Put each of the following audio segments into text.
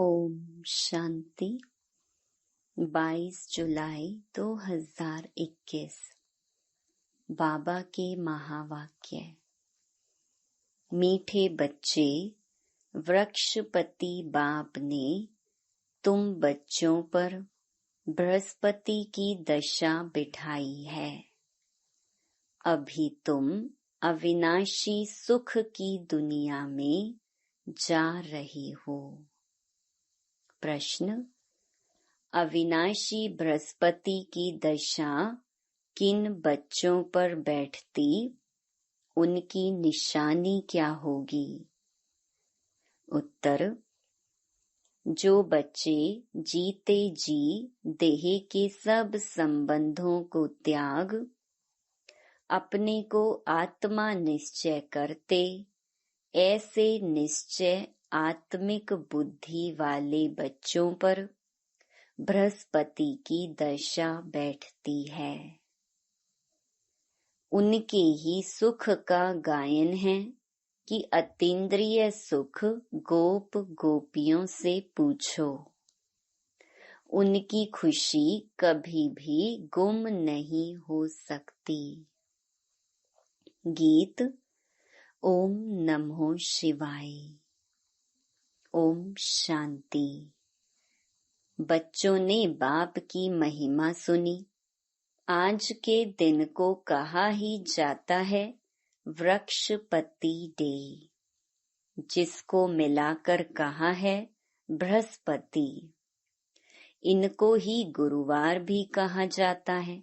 ओम शांति। 22 जुलाई 2021। बाबा के महावाक्य। मीठे बच्चे, वृक्षपति बाप ने तुम बच्चों पर बृहस्पति की दशा बिठाई है। अभी तुम अविनाशी सुख की दुनिया में जा रहे हो। प्रश्न: अविनाशी बृहस्पति की दशा किन बच्चों पर बैठती, उनकी निशानी क्या होगी? उत्तर: जो बच्चे जीते जी देह के सब संबंधों को त्याग अपने को आत्मा निश्चय करते, ऐसे निश्चय आत्मिक बुद्धि वाले बच्चों पर बृहस्पति की दशा बैठती है। उनके ही सुख का गायन है कि अतीन्द्रिय सुख गोप गोपियों से पूछो। उनकी खुशी कभी भी गुम नहीं हो सकती। गीत। ओम नमो शिवाय। ओम शांति। बच्चों ने बाप की महिमा सुनी। आज के दिन को कहा ही जाता है वृक्षपति डे, जिसको मिलाकर कहा है बृहस्पति। इनको ही गुरुवार भी कहा जाता है।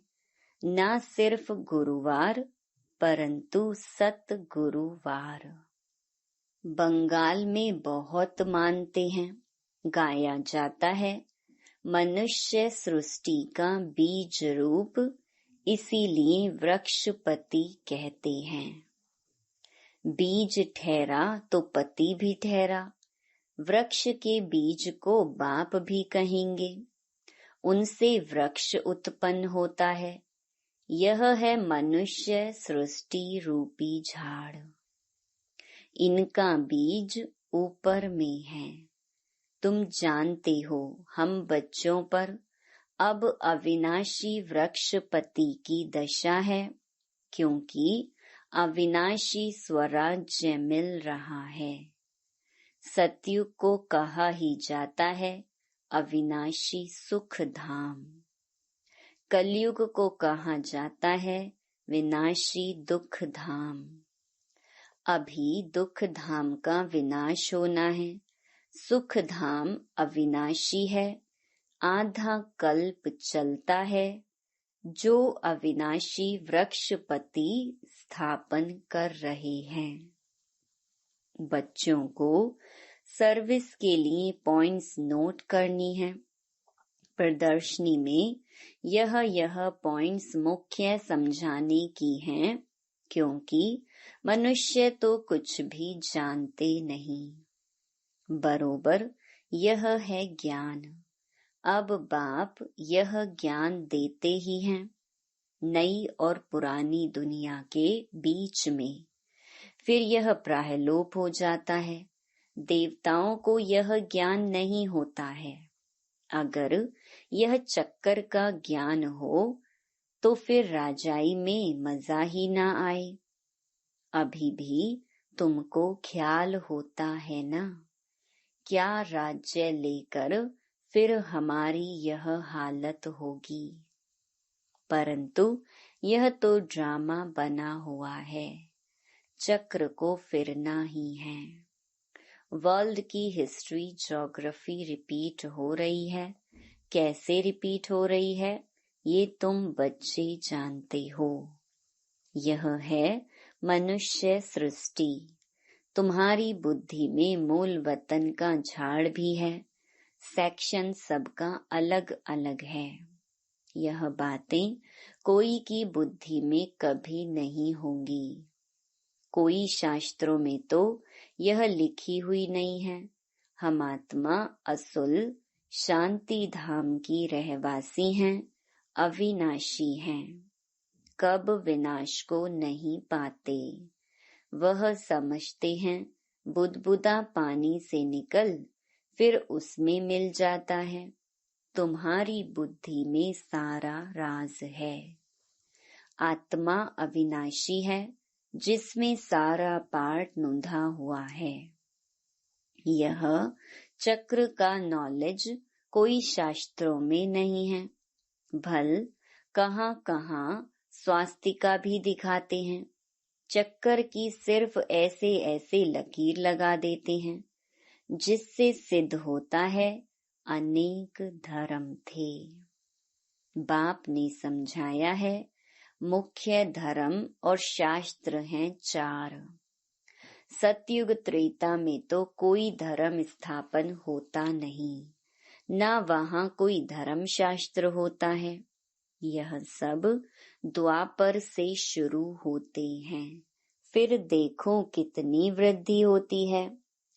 न सिर्फ गुरुवार परंतु सत गुरुवार। बंगाल में बहुत मानते हैं। गाया जाता है, मनुष्य सृष्टि का बीज रूप, इसीलिए वृक्षपति कहते हैं। बीज ठहरा तो पति भी ठहरा। वृक्ष के बीज को बाप भी कहेंगे। उनसे वृक्ष उत्पन्न होता है। यह है मनुष्य सृष्टि रूपी झाड़। इनका बीज ऊपर में है। तुम जानते हो, हम बच्चों पर अब अविनाशी वृक्षपति की दशा है, क्योंकि अविनाशी स्वराज्य मिल रहा है। सतयुग को कहा ही जाता है अविनाशी सुख धाम। कलयुग को कहा जाता है विनाशी दुख धाम। अभी दुख धाम का विनाश होना है। सुख धाम अविनाशी है। आधा कल्प चलता है। जो अविनाशी वृक्षपति स्थापन कर रहे हैं। बच्चों को सर्विस के लिए पॉइंट्स नोट करनी है। प्रदर्शनी में यह पॉइंट्स मुख्य समझाने की हैं, क्योंकि मनुष्य तो कुछ भी जानते नहीं। बरोबर यह है ज्ञान। अब बाप यह ज्ञान देते ही हैं। नई और पुरानी दुनिया के बीच में फिर यह प्रायलोप हो जाता है। देवताओं को यह ज्ञान नहीं होता है। अगर यह चक्कर का ज्ञान हो तो फिर राजाई में मजा ही ना आए। अभी भी तुमको ख्याल होता है ना, क्या राज्य लेकर फिर हमारी यह हालत होगी। परंतु यह तो ड्रामा बना हुआ है। चक्र को फिरना ही है। वर्ल्ड की हिस्ट्री, ज्योग्राफी रिपीट हो रही है। कैसे रिपीट हो रही है, ये तुम बच्चे जानते हो। यह है मनुष्य सृष्टि। तुम्हारी बुद्धि में मूल वतन का झाड़ भी है। सेक्शन सबका अलग अलग है। यह बातें कोई की बुद्धि में कभी नहीं होंगी। कोई शास्त्रों में तो यह लिखी हुई नहीं है। हम आत्मा असुल शांति धाम की रहवासी हैं, अविनाशी हैं। कब विनाश को नहीं पाते। वह समझते हैं बुदबुदा पानी से निकल फिर उसमें मिल जाता है। तुम्हारी बुद्धि में सारा राज है। आत्मा अविनाशी है, जिसमें सारा पाठ नूंधा हुआ है। यह चक्र का नॉलेज कोई शास्त्रों में नहीं है। भल कहाँ कहाँ स्वास्तिका भी दिखाते हैं। चक्कर की सिर्फ ऐसे ऐसे लकीर लगा देते हैं, जिससे सिद्ध होता है अनेक धर्म थे। बाप ने समझाया है, मुख्य धर्म और शास्त्र हैं 4। सतयुग त्रेता में तो कोई धर्म स्थापन होता नहीं, ना वहाँ कोई धर्म शास्त्र होता है। यह सब द्वापर से शुरू होते हैं। फिर देखो कितनी वृद्धि होती है।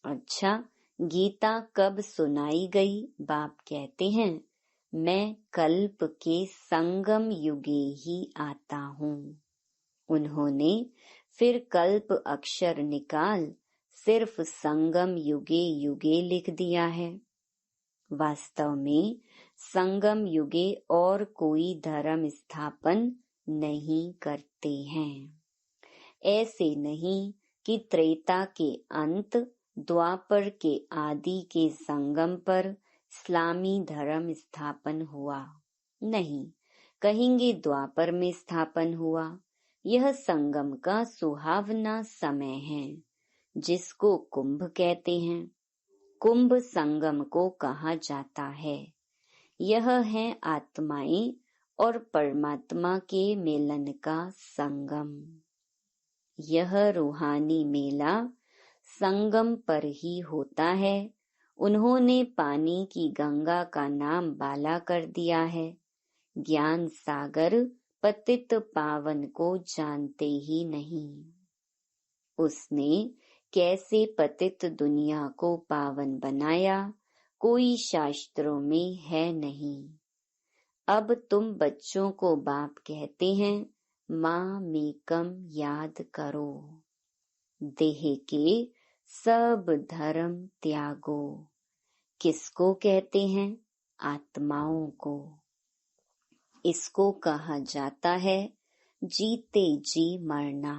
अच्छा, गीता कब सुनाई गई? बाप कहते हैं, मैं कल्प के संगम युगे ही आता हूँ। उन्होंने फिर कल्प अक्षर निकाल सिर्फ संगम युगे युगे लिख दिया है। वास्तव में संगम युगे और कोई धर्म स्थापन नहीं करते हैं। ऐसे नहीं कि त्रेता के अंत द्वापर के आदि के संगम पर इस्लामी धर्म स्थापन हुआ। नहीं, कहेंगे द्वापर में स्थापन हुआ। यह संगम का सुहावना समय है, जिसको कुंभ कहते हैं। कुंभ संगम को कहा जाता है। यह है आत्माएं और परमात्मा के मिलन का संगम। यह रूहानी मेला संगम पर ही होता है। उन्होंने पानी की गंगा का नाम बाला कर दिया है। ज्ञान सागर पतित पावन को जानते ही नहीं। उसने कैसे पतित दुनिया को पावन बनाया, कोई शास्त्रों में है नहीं। अब तुम बच्चों को बाप कहते हैं, माँ मेकम याद करो। देह के सब धर्म त्यागो। किसको कहते हैं? आत्माओं को। इसको कहा जाता है जीते जी मरना।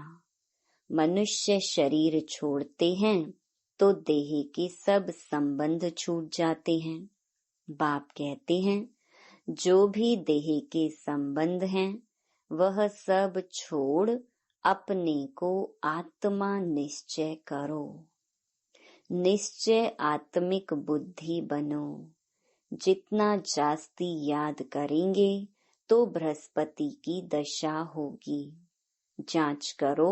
मनुष्य शरीर छोड़ते हैं तो देह के सब संबंध छूट जाते हैं। बाप कहते हैं, जो भी देह के संबंध हैं वह सब छोड़ अपने को आत्मा निश्चय करो। निश्चय आत्मिक बुद्धि बनो। जितना जास्ती याद करेंगे तो बृहस्पति की दशा होगी। जांच करो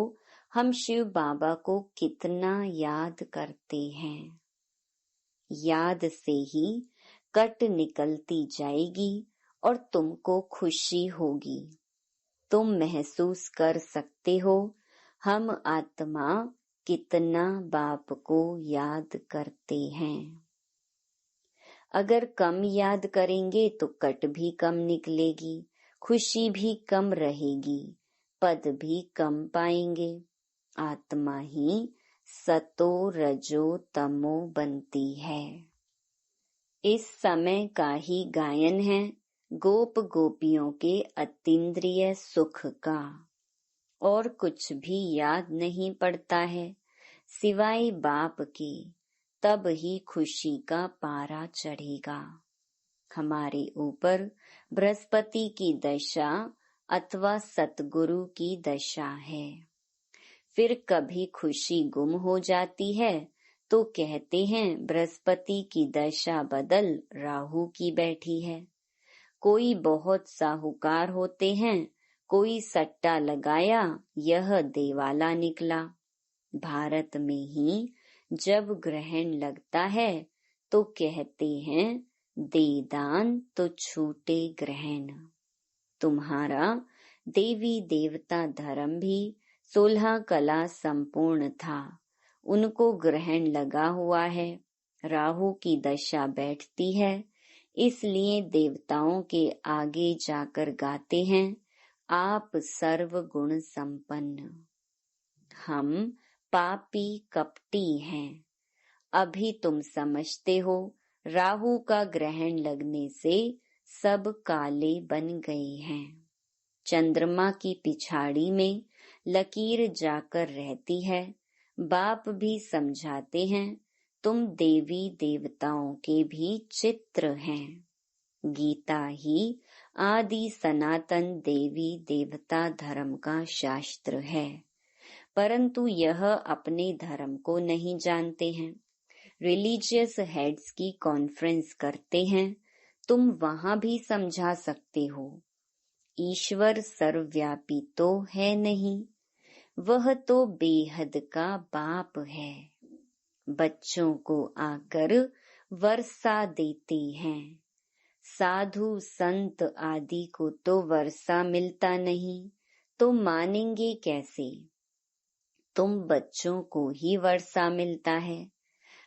हम शिव बाबा को कितना याद करते हैं। याद से ही कट निकलती जाएगी और तुमको खुशी होगी। तुम महसूस कर सकते हो हम आत्मा कितना बाप को याद करते हैं। अगर कम याद करेंगे तो कट भी कम निकलेगी, खुशी भी कम रहेगी, पद भी कम पाएंगे। आत्मा ही सतो रजो तमो बनती है। इस समय का ही गायन है गोप गोपियों के अतीन्द्रिय सुख का। और कुछ भी याद नहीं पड़ता है सिवाय बाप के। तब ही खुशी का पारा चढ़ेगा। हमारे ऊपर बृहस्पति की दशा अथवा सतगुरु की दशा है। फिर कभी खुशी गुम हो जाती है तो कहते हैं बृहस्पति की दशा बदल राहु की बैठी है। कोई बहुत साहूकार होते हैं, कोई सट्टा लगाया, यह देवाला निकला। भारत में ही जब ग्रहण लगता है तो कहते हैं दे दान तो छूटे ग्रहण। तुम्हारा देवी देवता धर्म भी 16 कला संपूर्ण था, उनको ग्रहण लगा हुआ है। राहु की दशा बैठती है, इसलिए देवताओं के आगे जाकर गाते हैं आप सर्व गुण संपन्न। हम पापी कपटी हैं, अभी तुम समझते हो राहु का ग्रहण लगने से सब काले बन गए हैं। चंद्रमा की पिछाड़ी में लकीर जाकर रहती है। बाप भी समझाते हैं तुम देवी देवताओं के भी चित्र हैं। गीता ही आदि सनातन देवी देवता धर्म का शास्त्र है, परंतु यह अपने धर्म को नहीं जानते हैं। रिलीजियस हेड्स की कॉन्फ्रेंस करते हैं, तुम वहां भी समझा सकते हो। ईश्वर सर्वव्यापी तो है नहीं, वह तो बेहद का बाप है। बच्चों को आकर वर्षा देते हैं। साधु संत आदि को तो वर्षा मिलता नहीं, तो मानेंगे कैसे? तुम बच्चों को ही वर्षा मिलता है।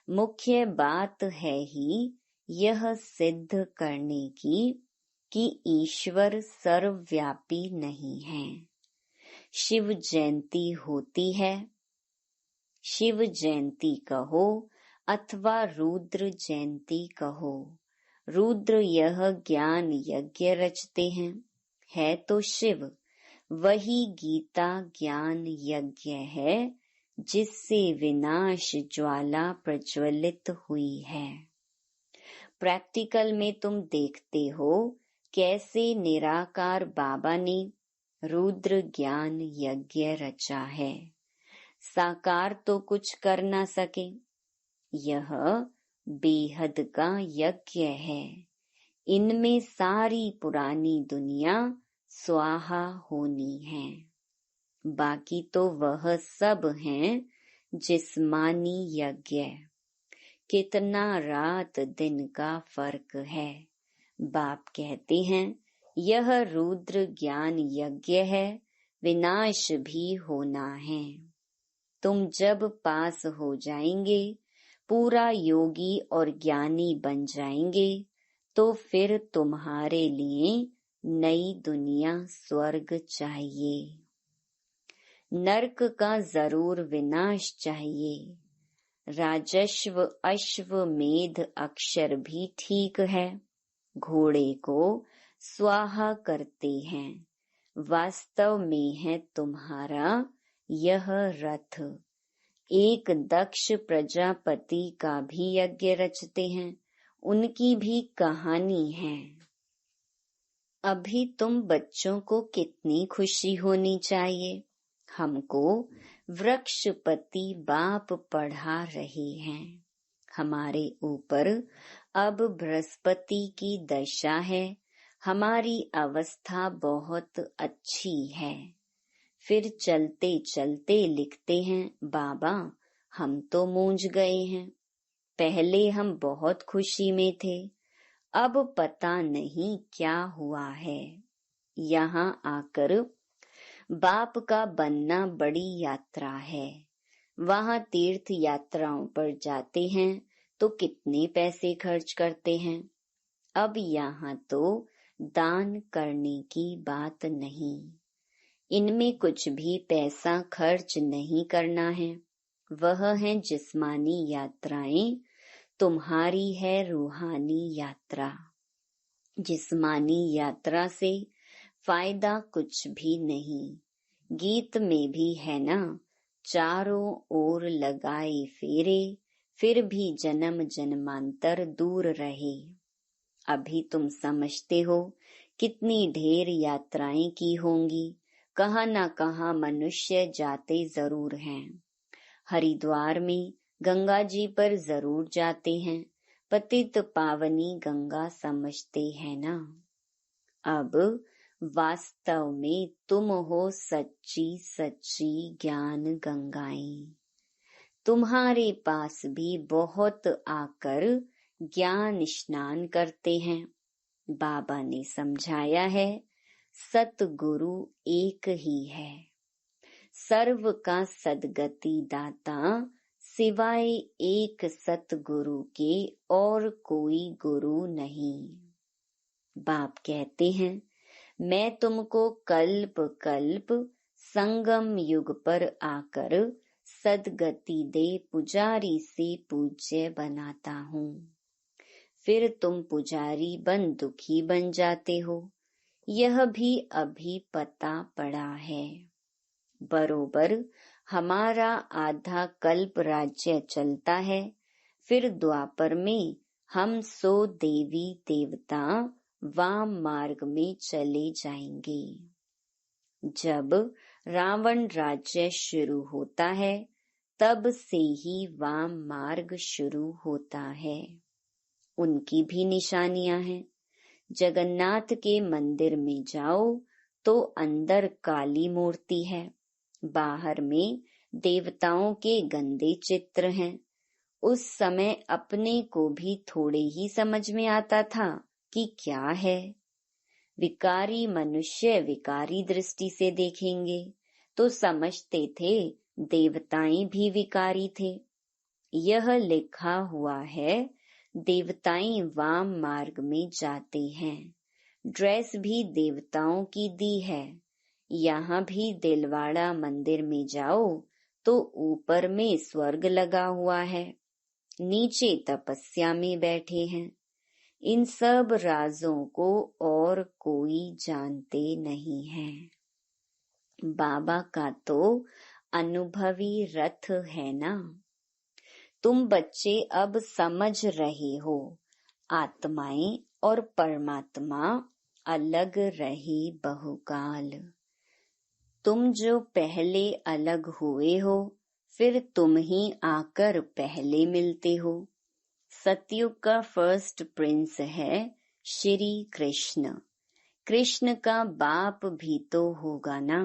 मुख्य बात है ही यह सिद्ध करने की कि ईश्वर सर्वव्यापी नहीं है। शिव जयंती होती है, शिव जयंती कहो अथवा रुद्र जयंती कहो। रुद्र यह ज्ञान यज्ञ रचते हैं, है तो शिव। वही गीता ज्ञान यज्ञ है जिससे विनाश ज्वाला प्रज्वलित हुई है। प्रैक्टिकल में तुम देखते हो कैसे निराकार बाबा ने रुद्र ज्ञान यज्ञ रचा है। साकार तो कुछ कर ना सके, यह बेहद का यज्ञ है। इनमें सारी पुरानी दुनिया स्वाहा होनी है। बाकी तो वह सब हैं जिस्मानी यज्ञ। कितना रात दिन का फर्क है। बाप कहते हैं यह रुद्र ज्ञान यज्ञ है, विनाश भी होना है। तुम जब पास हो जाएंगे, पूरा योगी और ज्ञानी बन जाएंगे, तो फिर तुम्हारे लिए नई दुनिया स्वर्ग चाहिए। नरक का जरूर विनाश चाहिए। राजस्व अश्वमेध अक्षर भी ठीक है। घोड़े को स्वाहा करते हैं, वास्तव में है तुम्हारा यह रथ। एक दक्ष प्रजापति का भी यज्ञ रचते हैं, उनकी भी कहानी है। अभी तुम बच्चों को कितनी खुशी होनी चाहिए। हमको वृक्षपति बाप पढ़ा रहे हैं। हमारे ऊपर अब बृहस्पति की दशा है। हमारी अवस्था बहुत अच्छी है। फिर चलते चलते लिखते हैं, बाबा हम तो मूंझ गए हैं। पहले हम बहुत खुशी में थे, अब पता नहीं क्या हुआ है। यहाँ आकर बाप का बनना बड़ी यात्रा है। वहाँ तीर्थ यात्राओं पर जाते हैं तो कितने पैसे खर्च करते हैं। अब यहाँ तो दान करने की बात नहीं। इनमें कुछ भी पैसा खर्च नहीं करना है। वह है जिस्मानी यात्राएं, तुम्हारी है रूहानी यात्रा। जिस्मानी यात्रा से फायदा कुछ भी नहीं। गीत में भी है ना, चारों ओर लगाए फेरे, फिर भी जन्म जन्मांतर दूर रहे। अभी तुम समझते हो कितनी ढेर यात्राएं की होंगी। कहाँ न कहाँ मनुष्य जाते जरूर हैं। हरिद्वार में गंगा जी पर जरूर जाते हैं। पतित पावनी गंगा समझते हैं ना। अब वास्तव में तुम हो सच्ची सच्ची ज्ञान गंगाएं। तुम्हारे पास भी बहुत आकर ज्ञान स्नान करते हैं। बाबा ने समझाया है सतगुरु एक ही है। सर्व का सदगति दाता सिवाय एक सतगुरु के और कोई गुरु नहीं। बाप कहते हैं मैं तुमको कल्प कल्प संगम युग पर आकर सदगति दे पुजारी से पूज्य बनाता हूँ। फिर तुम पुजारी बन दुखी बन जाते हो, यह भी अभी पता पड़ा है। बरोबर हमारा आधा कल्प राज्य चलता है, फिर द्वापर में हम 100 देवी देवता वाम मार्ग में चले जाएंगे। जब रावण राज्य शुरू होता है, तब से ही वाम मार्ग शुरू होता है। उनकी भी निशानियां हैं। जगन्नाथ के मंदिर में जाओ तो अंदर काली मूर्ति है, बाहर में देवताओं के गंदे चित्र हैं। उस समय अपने को भी थोड़े ही समझ में आता था कि क्या है। विकारी मनुष्य विकारी दृष्टि से देखेंगे तो समझते थे देवताएं भी विकारी थे। यह लिखा हुआ है, देवताएं वाम मार्ग में जाते हैं। ड्रेस भी देवताओं की दी है। यहाँ भी दिलवाड़ा मंदिर में जाओ तो ऊपर में स्वर्ग लगा हुआ है, नीचे तपस्या में बैठे हैं। इन सब राजों को और कोई जानते नहीं है। बाबा का तो अनुभवी रथ है ना। तुम बच्चे अब समझ रहे हो, आत्माएं और परमात्मा अलग रहे बहुकाल। तुम जो पहले अलग हुए हो, फिर तुम ही आकर पहले मिलते हो। सतयुग का फर्स्ट प्रिंस है श्री कृष्ण। कृष्ण का बाप भी तो होगा ना।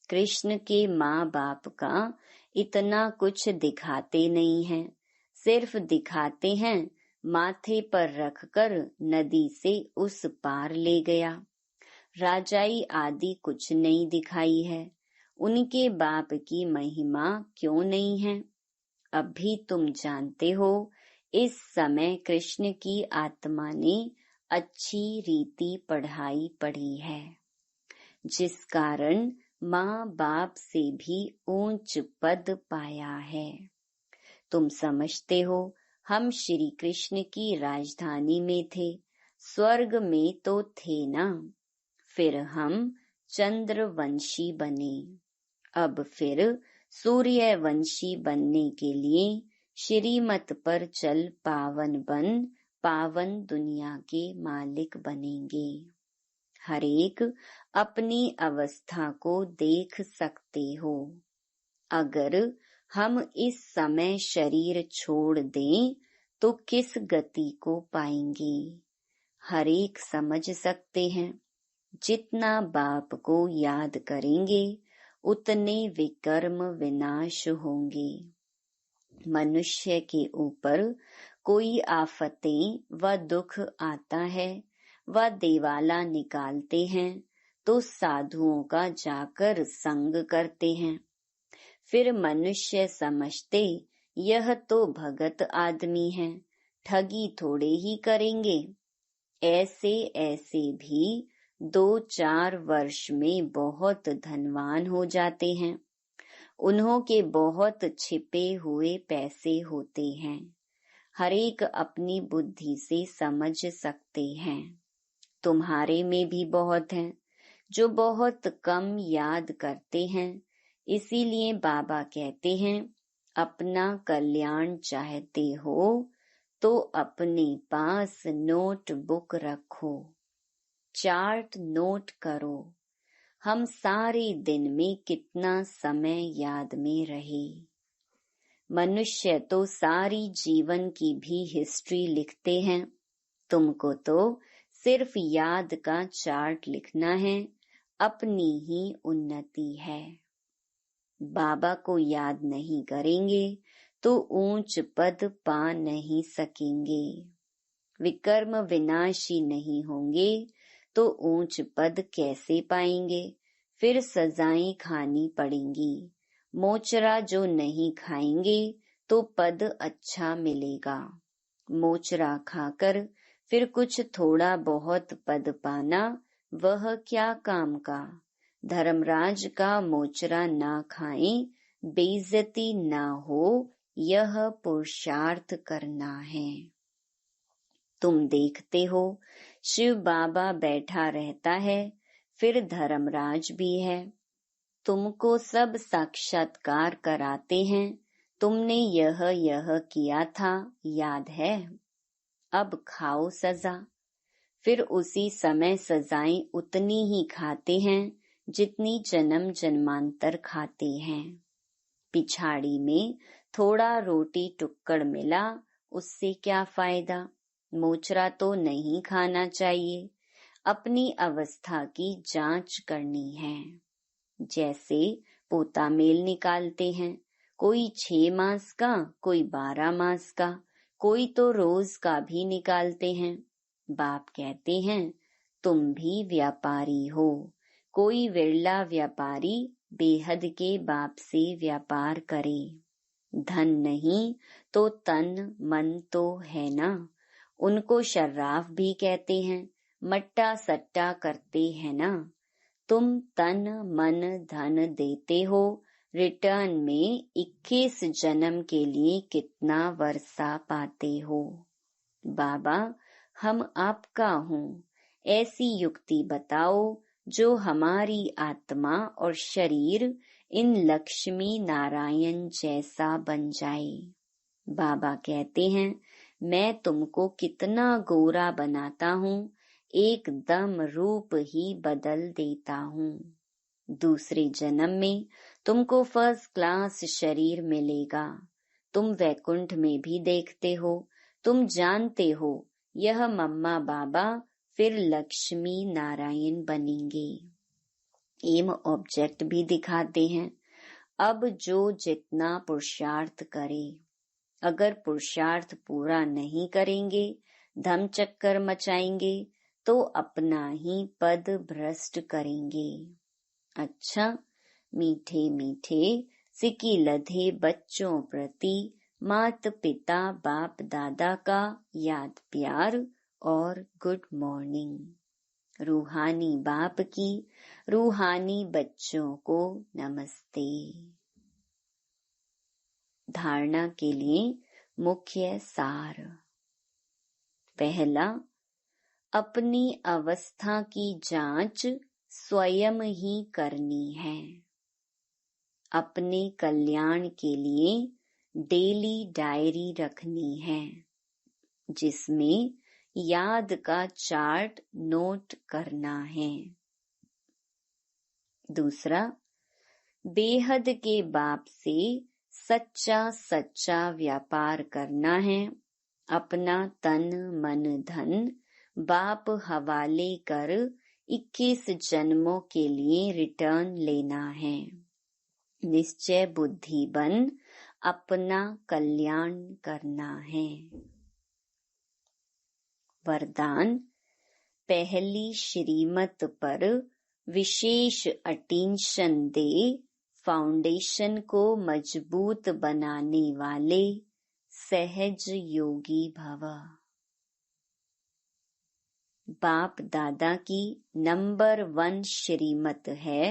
कृष्ण के माँ बाप का इतना कुछ दिखाते नहीं हैं, सिर्फ दिखाते हैं माथे पर रखकर नदी से उस पार ले गया। राजाई आदि कुछ नहीं दिखाई है। उनके बाप की महिमा क्यों नहीं है? अभी तुम जानते हो, इस समय कृष्ण की आत्मा ने अच्छी रीति पढ़ाई पढ़ी है, जिस कारण माँ बाप से भी ऊंच पद पाया है। तुम समझते हो, हम श्री कृष्ण की राजधानी में थे, स्वर्ग में तो थे ना। फिर हम चंद्रवंशी बने। अब फिर सूर्यवंशी बनने के लिए श्रीमत पर चल पावन बन पावन दुनिया के मालिक बनेंगे। हर एक अपनी अवस्था को देख सकते हो। अगर हम इस समय शरीर छोड़ दें तो किस गति को पाएंगे? हर एक समझ सकते हैं। जितना बाप को याद करेंगे उतने विकर्म विनाश होंगे। मनुष्य के ऊपर कोई आफतें व दुख आता है व देवाला निकालते हैं तो साधुओं का जाकर संग करते हैं। फिर मनुष्य समझते यह तो भगत आदमी है, ठगी थोड़े ही करेंगे। ऐसे ऐसे भी 2-4 वर्ष में बहुत धनवान हो जाते हैं। उन्हों के बहुत छिपे हुए पैसे होते हैं। हर एक अपनी बुद्धि से समझ सकते हैं। तुम्हारे में भी बहुत हैं जो बहुत कम याद करते हैं। इसीलिए बाबा कहते हैं, अपना कल्याण चाहते हो तो अपने पास नोटबुक रखो, चार्ट नोट करो। हम सारे दिन में कितना समय याद में रहे। मनुष्य तो सारी जीवन की भी हिस्ट्री लिखते हैं। तुमको तो सिर्फ याद का चार्ट लिखना है, अपनी ही उन्नति है। बाबा को याद नहीं करेंगे तो ऊंच पद पा नहीं सकेंगे। विकर्म विनाशी नहीं होंगे तो ऊंच पद कैसे पाएंगे? फिर सजाएं खानी पड़ेंगी। मोचरा जो नहीं खाएंगे तो पद अच्छा मिलेगा। मोचरा खाकर फिर कुछ थोड़ा बहुत पद पाना, वह क्या काम का? धर्मराज का मोचरा ना खाएं, बेइज्जती न हो यह पुरुषार्थ करना है। तुम देखते हो शिव बाबा बैठा रहता है, फिर धर्मराज भी है। तुमको सब साक्षात्कार कराते हैं, तुमने यह किया था, याद है? अब खाओ सजा। फिर उसी समय सजाएं उतनी ही खाते हैं जितनी जन्म जन्मांतर खाते हैं। पिछाड़ी में थोड़ा रोटी टुक्कड़ मिला, उससे क्या फायदा? मोचरा तो नहीं खाना चाहिए। अपनी अवस्था की जांच करनी है। जैसे पोता मेल निकालते हैं, कोई 6 मास का, कोई 12 मास का, कोई तो रोज का भी निकालते हैं। बाप कहते हैं तुम भी व्यापारी हो। कोई विरला व्यापारी बेहद के बाप से व्यापार करे। धन नहीं तो तन मन तो है ना। उनको शर्राफ भी कहते हैं, मट्टा सट्टा करते हैं ना। तुम तन मन धन देते हो, रिटर्न में 21 जन्म के लिए कितना वर्षा पाते हो। बाबा हम आपका हूँ, ऐसी युक्ति बताओ जो हमारी आत्मा और शरीर इन लक्ष्मी नारायण जैसा बन जाए। बाबा कहते हैं मैं तुमको कितना गोरा बनाता हूँ, एकदम रूप ही बदल देता हूँ। दूसरे जन्म में तुमको फर्स्ट क्लास शरीर मिलेगा। तुम वैकुंठ में भी देखते हो, तुम जानते हो यह मम्मा बाबा फिर लक्ष्मी नारायण बनेंगे। एम ऑब्जेक्ट भी दिखाते हैं। अब जो जितना पुरुषार्थ करे, अगर पुरुषार्थ पूरा नहीं करेंगे, धम चक्कर मचाएंगे तो अपना ही पद भ्रष्ट करेंगे। अच्छा, मीठे मीठे सिकी लधे बच्चों प्रति मात पिता बाप दादा का याद प्यार और गुड मॉर्निंग। रूहानी बाप की रूहानी बच्चों को नमस्ते। धारणा के लिए मुख्य सार। पहला, अपनी अवस्था की जांच स्वयं ही करनी है। अपने कल्याण के लिए डेली डायरी रखनी है, जिसमें याद का चार्ट नोट करना है। दूसरा, बेहद के बाप से सच्चा सच्चा व्यापार करना है। अपना तन मन धन बाप हवाले कर 21 जन्मों के लिए रिटर्न लेना है। निश्चय बुद्धि बन अपना कल्याण करना है। वरदान, पहली श्रीमत पर विशेष अटेंशन दे, फाउंडेशन को मजबूत बनाने वाले सहज योगी भव। बाप दादा की नंबर 1 श्रीमत है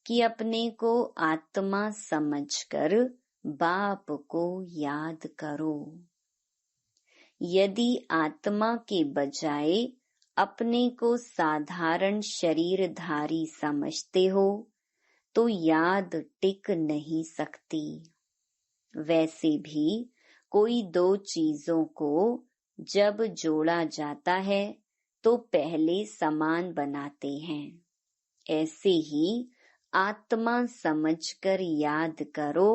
कि अपने को आत्मा समझकर बाप को याद करो। यदि आत्मा के बजाय अपने को साधारण शरीरधारी समझते हो तो याद टिक नहीं सकती। वैसे भी कोई 2 चीजों को जब जोड़ा जाता है तो पहले समान बनाते हैं। ऐसे ही आत्मा समझकर याद करो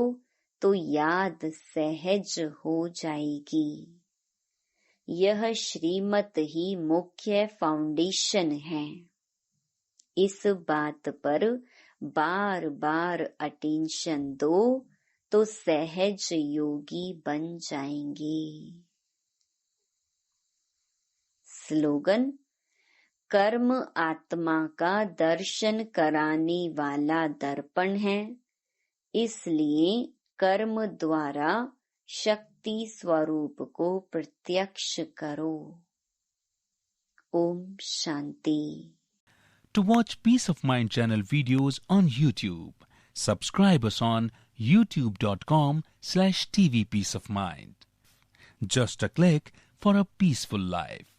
तो याद सहज हो जाएगी। यह श्रीमत ही मुख्य फाउंडेशन है। इस बात पर बार बार अटेंशन दो तो सहज योगी बन जाएंगे। स्लोगन, कर्म आत्मा का दर्शन कराने वाला दर्पण है, इसलिए कर्म द्वारा शक्ति स्वरूप को प्रत्यक्ष करो। Om Shanti. To watch Peace of Mind channel videos on YouTube, subscribe us on youtube.com/tvpeaceofmind. Just a click for a peaceful life.